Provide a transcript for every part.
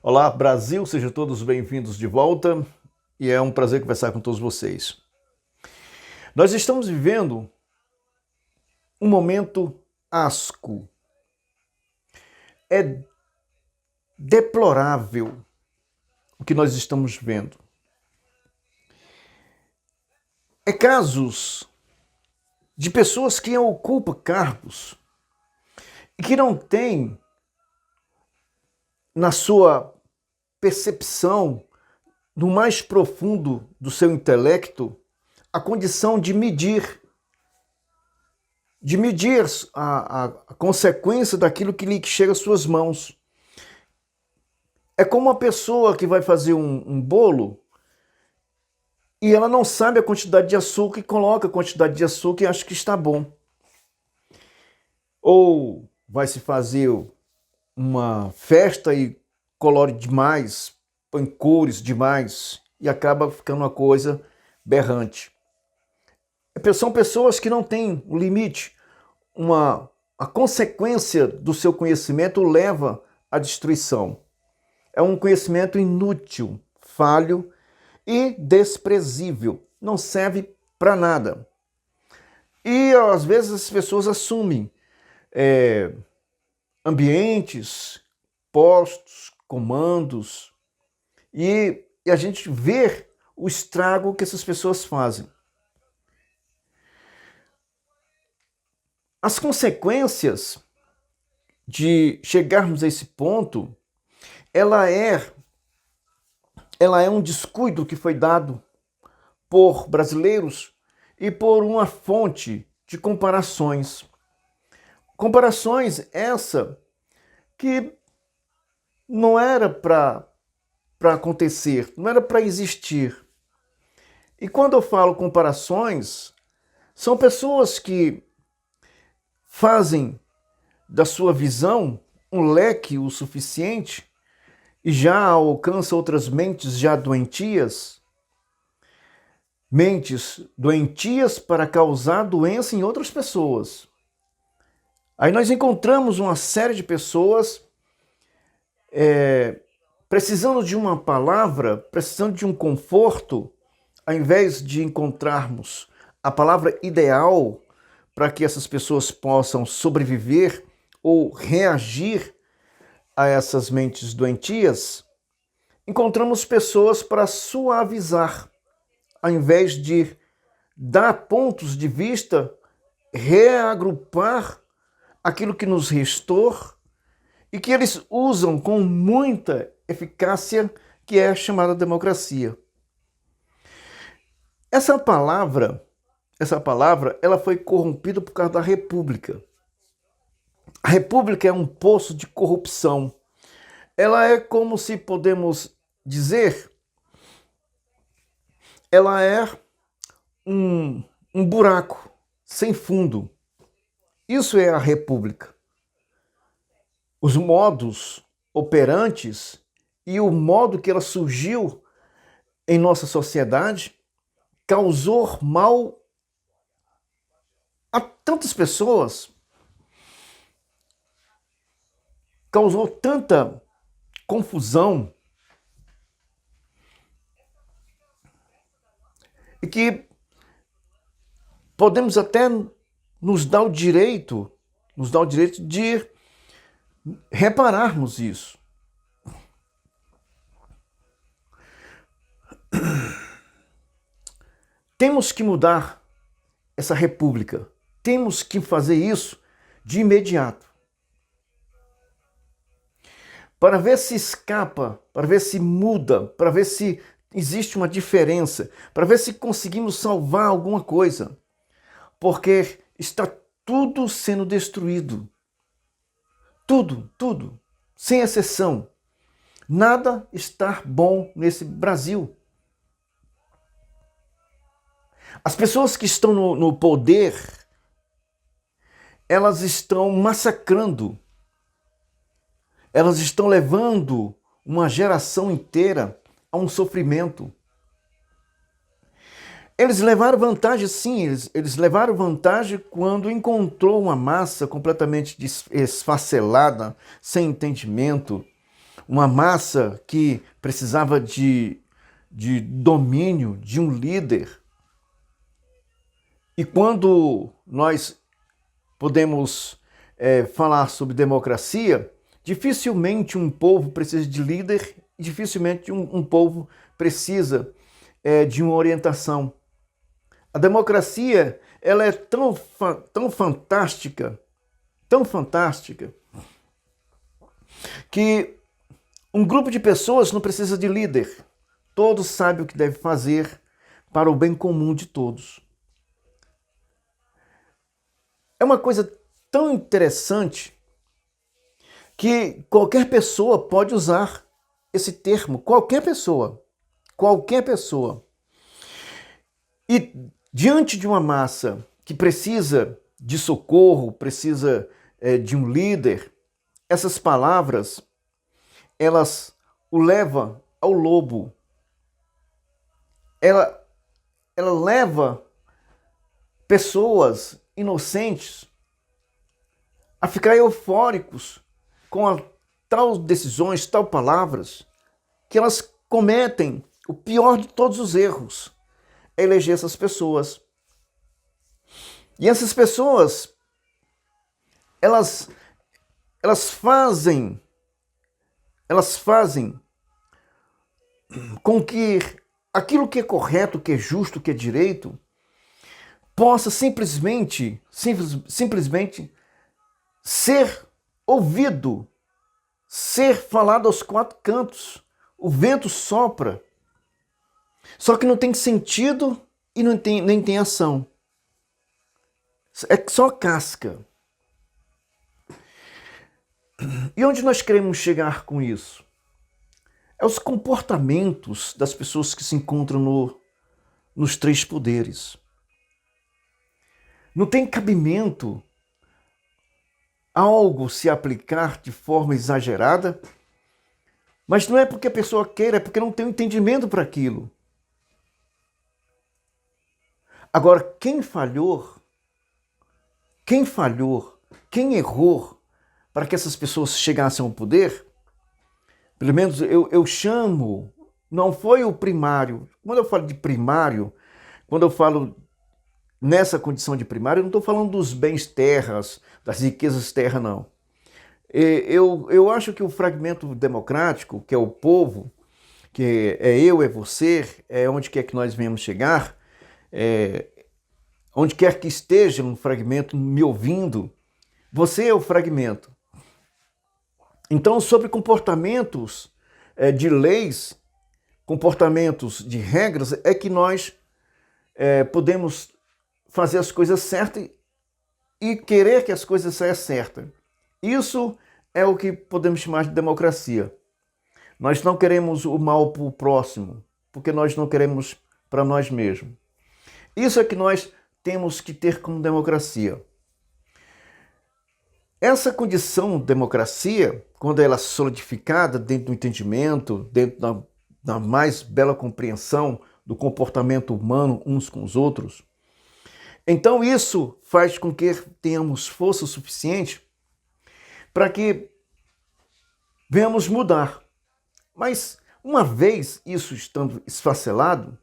Olá, Brasil, sejam todos bem-vindos de volta e é um prazer conversar com todos vocês. Nós estamos vivendo um momento asco. É deplorável o que nós estamos vendo. É casos de pessoas que ocupam cargos e que não têm na sua percepção, no mais profundo do seu intelecto, a condição de medir a consequência daquilo que lhe chega às suas mãos. É como uma pessoa que vai fazer um bolo e ela não sabe a quantidade de açúcar e coloca a quantidade de açúcar e acha que está bom. Ou vai se fazer uma festa e colore demais, põe cores demais e acaba ficando uma coisa berrante. São pessoas que não têm o limite. A consequência do seu conhecimento leva à destruição. É um conhecimento inútil, falho e desprezível. Não serve para nada. E às vezes as pessoas assumem ambientes, postos, comandos e a gente vê o estrago que essas pessoas fazem. As consequências de chegarmos a esse ponto, ela é um descuido que foi dado por brasileiros e por uma fonte de comparações. Comparações essa que não era para acontecer, não era para existir. E quando eu falo comparações, são pessoas que fazem da sua visão um leque o suficiente e já alcança outras mentes já doentias, para causar doença em outras pessoas. Aí nós encontramos uma série de pessoas precisando de uma palavra, precisando de um conforto, ao invés de encontrarmos a palavra ideal para que essas pessoas possam sobreviver ou reagir a essas mentes doentias, encontramos pessoas para suavizar, ao invés de dar pontos de vista, reagrupar aquilo que nos restou e que eles usam com muita eficácia, que é a chamada democracia. Essa palavra, ela foi corrompida por causa da República. A República é um poço de corrupção. Ela é como se podemos dizer, ela é um buraco sem fundo. Isso é a República. Os modos operantes e o modo que ela surgiu em nossa sociedade causou mal a tantas pessoas, causou tanta confusão e que podemos até nos dar o direito de repararmos isso. Temos que mudar essa república. Temos que fazer isso de imediato. Para ver se escapa, para ver se muda, para ver se existe uma diferença, para ver se conseguimos salvar alguma coisa. Porque está tudo sendo destruído. Tudo, sem exceção. Nada está bom nesse Brasil. As pessoas que estão no poder, elas estão massacrando, elas estão levando uma geração inteira a um sofrimento. Eles levaram vantagem, sim, eles levaram vantagem quando encontrou uma massa completamente esfacelada, sem entendimento, uma massa que precisava de domínio, de um líder. E quando nós podemos falar sobre democracia, dificilmente um povo precisa de líder, dificilmente um povo precisa de uma orientação. A democracia, ela é tão fantástica, que um grupo de pessoas não precisa de líder. Todos sabem o que deve fazer para o bem comum de todos. É uma coisa tão interessante que qualquer pessoa pode usar esse termo. Qualquer pessoa. Qualquer pessoa. E diante de uma massa que precisa de socorro, precisa de um líder, essas palavras, elas o levam ao lobo. Ela leva pessoas inocentes a ficar eufóricos com tal decisões, tal palavras, que elas cometem o pior de todos os erros, é eleger essas pessoas. E essas pessoas, elas fazem com que aquilo que é correto, que é justo, que é direito, possa simplesmente ser ouvido, ser falado aos quatro cantos. O vento sopra, só que não tem sentido e nem tem ação. É só casca. E onde nós queremos chegar com isso? É os comportamentos das pessoas que se encontram nos três poderes. Não tem cabimento algo se aplicar de forma exagerada, mas não é porque a pessoa queira, é porque não tem um entendimento para aquilo. Agora, quem falhou, quem errou para que essas pessoas chegassem ao poder, pelo menos eu chamo, não foi o primário. Quando eu falo de primário, quando eu falo nessa condição de primário, eu não estou falando dos bens terras, das riquezas terra, não. Eu acho que o fragmento democrático, que é o povo, que é eu, é você, é onde quer que nós venhamos chegar, onde quer que esteja um fragmento me ouvindo, você é o fragmento. Então, sobre comportamentos de leis, comportamentos de regras, é que nós podemos fazer as coisas certas e querer que as coisas saiam certas. Isso é o que podemos chamar de democracia. Nós não queremos o mal para o próximo, porque nós não queremos para nós mesmos. Isso é que nós temos que ter como democracia. Essa condição de democracia, quando ela é solidificada dentro do entendimento, dentro da mais bela compreensão do comportamento humano uns com os outros, então isso faz com que tenhamos força suficiente para que venhamos mudar. Mas uma vez isso estando esfacelado,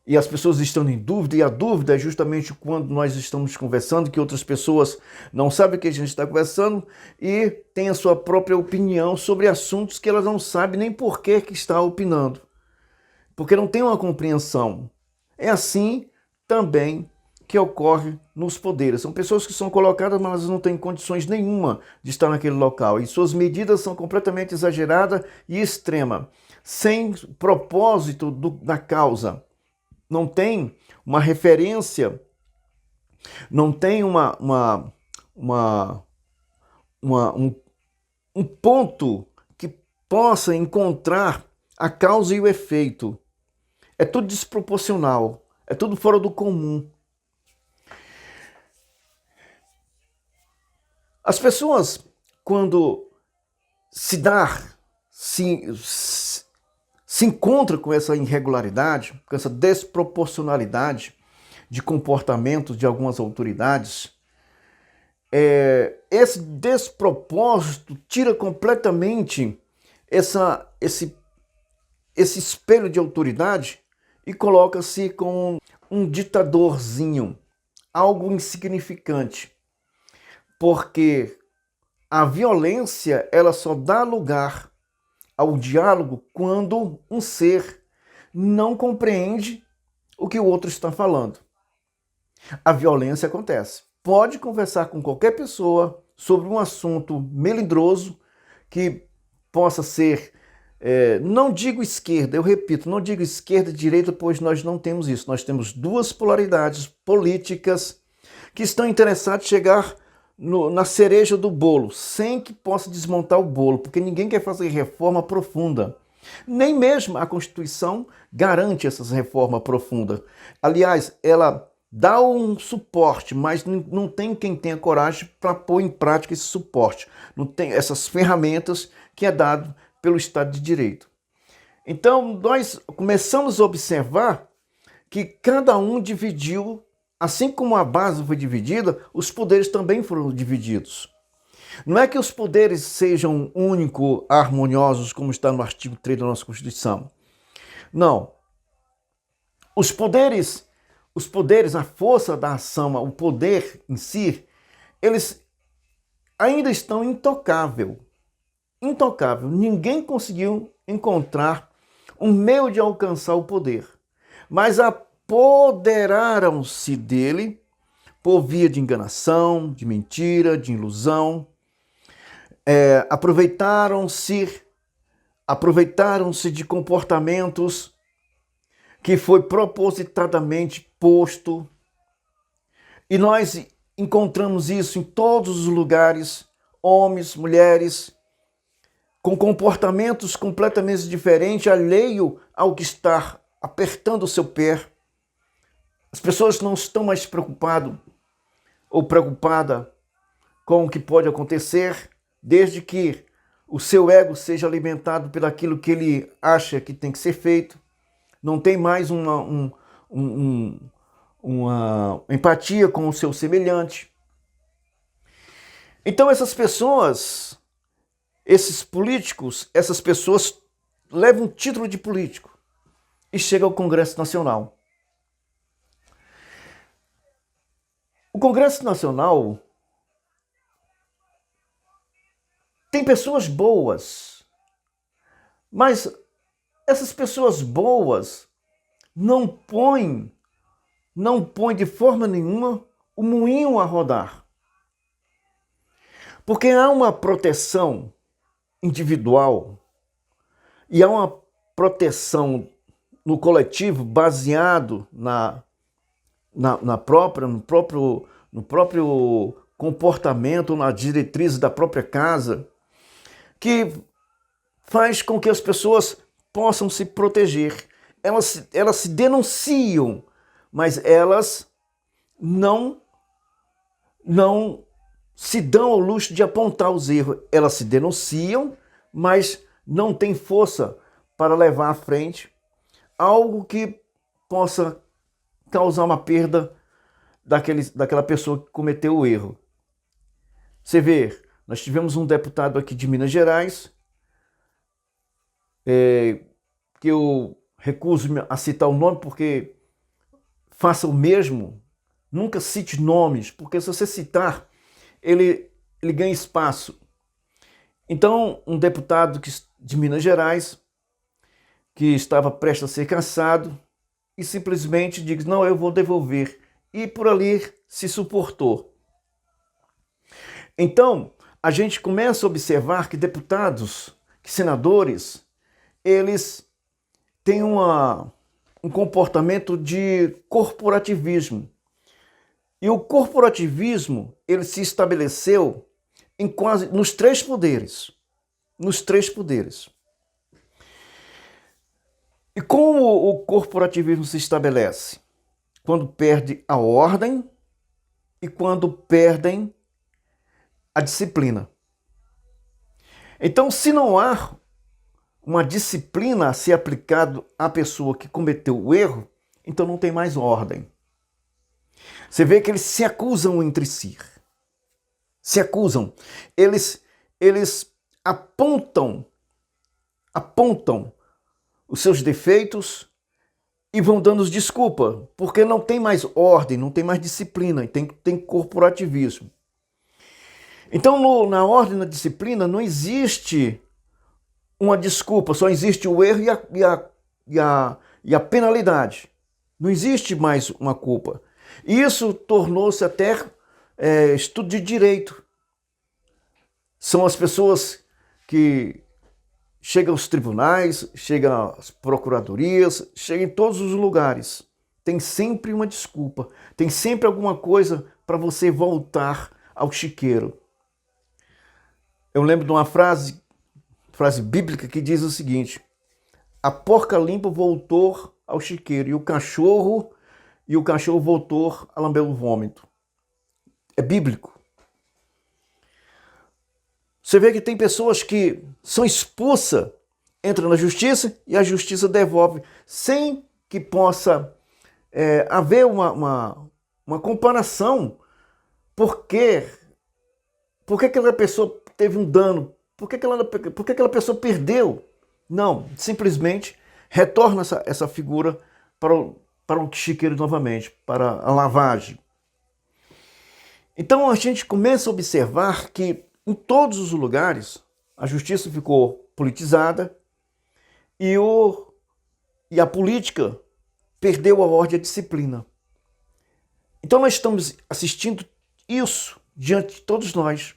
e as pessoas estão em dúvida, e a dúvida é justamente quando nós estamos conversando, que outras pessoas não sabem o que a gente está conversando e têm a sua própria opinião sobre assuntos que elas não sabem nem por que está opinando, porque não tem uma compreensão. É assim também que ocorre nos poderes. São pessoas que são colocadas, mas elas não têm condições nenhuma de estar naquele local. E suas medidas são completamente exageradas e extremas, sem propósito da causa. Não tem uma referência, não tem um ponto que possa encontrar a causa e o efeito. É tudo desproporcional, é tudo fora do comum. As pessoas, quando se encontram com essa irregularidade, com essa desproporcionalidade de comportamento de algumas autoridades, esse despropósito tira completamente esse espelho de autoridade e coloca-se como um ditadorzinho, algo insignificante, porque a violência ela só dá lugar ao diálogo quando um ser não compreende o que o outro está falando. A violência acontece. Pode conversar com qualquer pessoa sobre um assunto melindroso que possa ser, não digo esquerda, eu repito, não digo esquerda e direita, pois nós não temos isso. Nós temos duas polaridades políticas que estão interessadas em chegar na cereja do bolo, sem que possa desmontar o bolo, porque ninguém quer fazer reforma profunda. Nem mesmo a Constituição garante essas reformas profundas. Aliás, ela dá um suporte, mas não tem quem tenha coragem para pôr em prática esse suporte. Não tem essas ferramentas que é dado pelo Estado de Direito. Então, nós começamos a observar que cada um dividiu, assim como a base foi dividida, os poderes também foram divididos. Não é que os poderes sejam únicos, harmoniosos, como está no artigo 3 da nossa Constituição. Não. Os poderes, a força da ação, o poder em si, eles ainda estão intocáveis. Intocável. Ninguém conseguiu encontrar um meio de alcançar o poder. Mas apoderaram-se dele por via de enganação, de mentira, de ilusão. Aproveitaram-se de comportamentos que foi propositadamente posto. E nós encontramos isso em todos os lugares, homens, mulheres, com comportamentos completamente diferentes, alheio ao que está apertando o seu pé. As pessoas não estão mais preocupadas com o que pode acontecer, desde que o seu ego seja alimentado por aquilo que ele acha que tem que ser feito. Não tem mais uma empatia com o seu semelhante. Então essas pessoas, esses políticos, essas pessoas levam um título de político e chegam ao Congresso Nacional. O Congresso Nacional tem pessoas boas, mas essas pessoas boas não põem de forma nenhuma o moinho a rodar. Porque há uma proteção individual e há uma proteção no coletivo baseado no próprio comportamento, na diretriz da própria casa, que faz com que as pessoas possam se proteger. Elas se denunciam, mas elas não se dão ao luxo de apontar os erros. Elas se denunciam, mas não têm força para levar à frente algo que possa causar uma perda daquela pessoa que cometeu o erro. Você vê, nós tivemos um deputado aqui de Minas Gerais, que eu recuso a citar o nome, porque faça o mesmo, nunca cite nomes, porque se você citar, ele ganha espaço. Então, um deputado de Minas Gerais, que estava prestes a ser cassado, e simplesmente diz, não, eu vou devolver. E por ali se suportou. Então, a gente começa a observar que deputados, que senadores, eles têm um comportamento de corporativismo. E o corporativismo, ele se estabeleceu nos três poderes. Nos três poderes. E como o corporativismo se estabelece? Quando perde a ordem e quando perdem a disciplina. Então, se não há uma disciplina a ser aplicada à pessoa que cometeu o erro, então não tem mais ordem. Você vê que eles se acusam entre si. Se acusam. Eles apontam apontam os seus defeitos e vão dando desculpa, porque não tem mais ordem, não tem mais disciplina, tem corporativismo. Então, na ordem, na disciplina, não existe uma desculpa, só existe o erro e a penalidade. Não existe mais uma culpa. Isso tornou-se até estudo de direito. São as pessoas que chegam aos tribunais, chegam às procuradorias, chegam em todos os lugares. Tem sempre uma desculpa, tem sempre alguma coisa para você voltar ao chiqueiro. Eu lembro de uma frase bíblica que diz o seguinte: a porca limpa voltou ao chiqueiro e o cachorro voltou a lamber o vômito. É bíblico. Você vê que tem pessoas que são expulsas, entram na justiça e a justiça devolve, sem que possa haver uma comparação. Por que aquela pessoa teve um dano? Por que aquela pessoa perdeu? Não, simplesmente retorna essa figura para o chiqueiro novamente, para a lavagem. Então a gente começa a observar que em todos os lugares a justiça ficou politizada e a política perdeu a ordem e a disciplina. Então nós estamos assistindo isso diante de todos nós.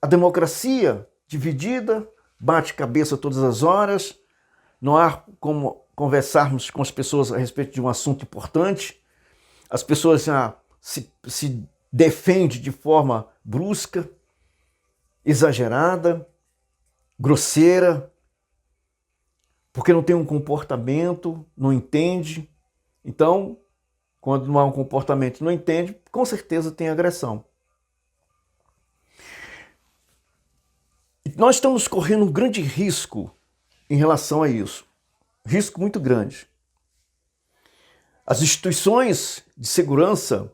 A democracia dividida, bate cabeça todas as horas, não há como conversarmos com as pessoas a respeito de um assunto importante, as pessoas já se defendem de forma brusca, exagerada, grosseira, porque não tem um comportamento, não entende. Então, quando não há um comportamento e não entende, com certeza tem agressão. Nós estamos correndo um grande risco em relação a isso. Risco muito grande. As instituições de segurança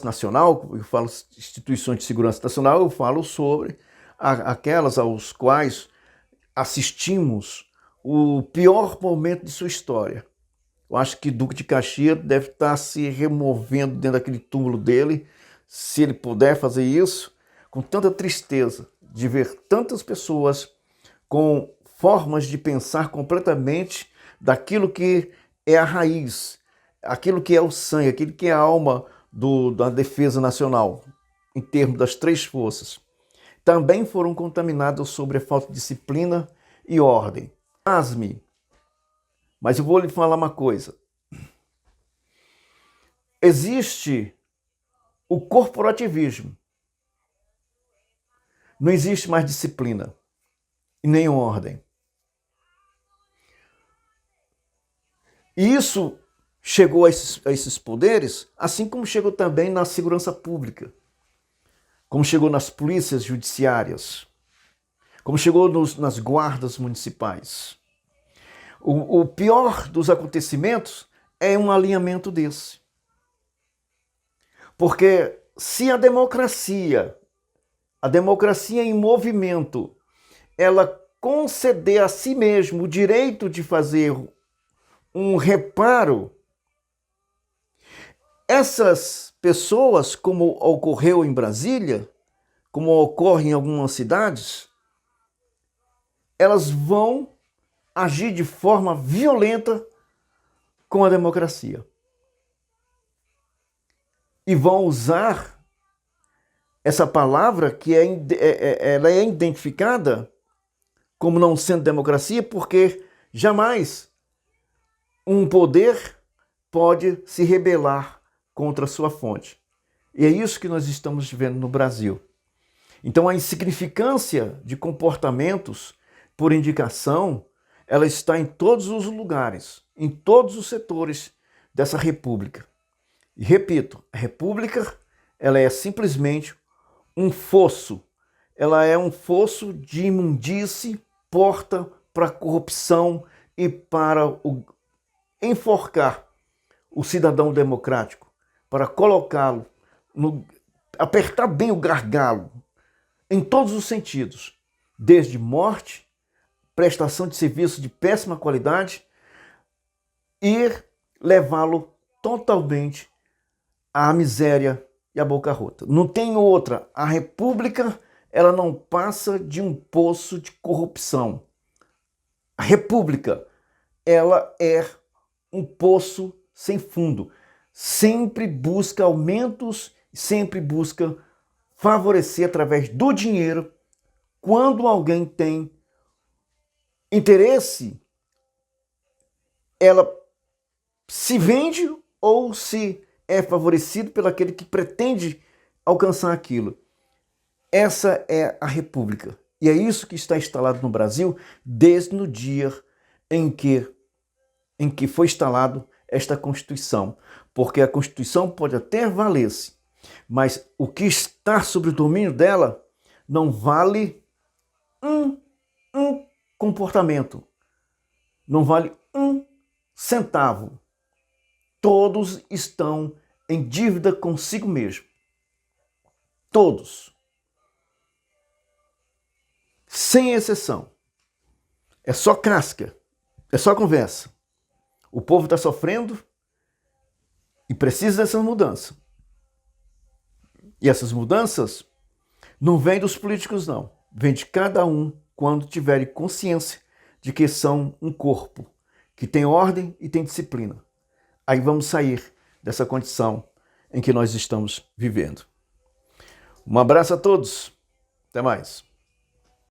nacional, eu falo instituições de segurança nacional, eu falo sobre aquelas aos quais assistimos o pior momento de sua história. Eu acho que Duque de Caxias deve estar se removendo dentro daquele túmulo dele, se ele puder fazer isso, com tanta tristeza de ver tantas pessoas com formas de pensar completamente daquilo que é a raiz, aquilo que é o sangue, aquilo que é a alma da defesa nacional, em termos das três forças. Também foram contaminados sobre a falta de disciplina e ordem. Pasme, mas eu vou lhe falar uma coisa. Existe o corporativismo. Não existe mais disciplina e nem ordem. E isso chegou a esses poderes, assim como chegou também na segurança pública, como chegou nas polícias judiciárias, como chegou nas guardas municipais. O pior dos acontecimentos é um alinhamento desse. Porque se a democracia em movimento, ela conceder a si mesmo o direito de fazer um reparo, essas pessoas, como ocorreu em Brasília, como ocorre em algumas cidades, elas vão agir de forma violenta com a democracia. E vão usar essa palavra que ela é identificada como não sendo democracia, porque jamais um poder pode se rebelar contra a sua fonte. E é isso que nós estamos vendo no Brasil. Então a insignificância de comportamentos por indicação, ela está em todos os lugares, em todos os setores dessa república. E repito, a república, ela é simplesmente um fosso. Ela é um fosso de imundície, porta para a corrupção e para enforcar o cidadão democrático, para colocá-lo, apertar bem o gargalo, em todos os sentidos, desde morte prestação de serviço de péssima qualidade e levá-lo totalmente à miséria e à bancarrota. Não tem outra. A República, ela não passa de um poço de corrupção. A República, ela é um poço sem fundo. Sempre busca aumentos, sempre busca favorecer através do dinheiro. Quando alguém tem interesse, ela se vende ou se é favorecido pelo aquele que pretende alcançar aquilo. Essa é a República. E é isso que está instalado no Brasil desde o dia em que foi instalado esta Constituição. Porque a Constituição pode até valer-se, mas o que está sob o domínio dela não vale um comportamento, não vale um centavo. Todos estão em dívida consigo mesmo. Todos. Sem exceção. É só casca, é só conversa. O povo está sofrendo e precisa dessa mudança. E essas mudanças não vêm dos políticos, não. Vêm de cada um quando tiverem consciência de que são um corpo, que tem ordem e tem disciplina. Aí vamos sair dessa condição em que nós estamos vivendo. Um abraço a todos. Até mais.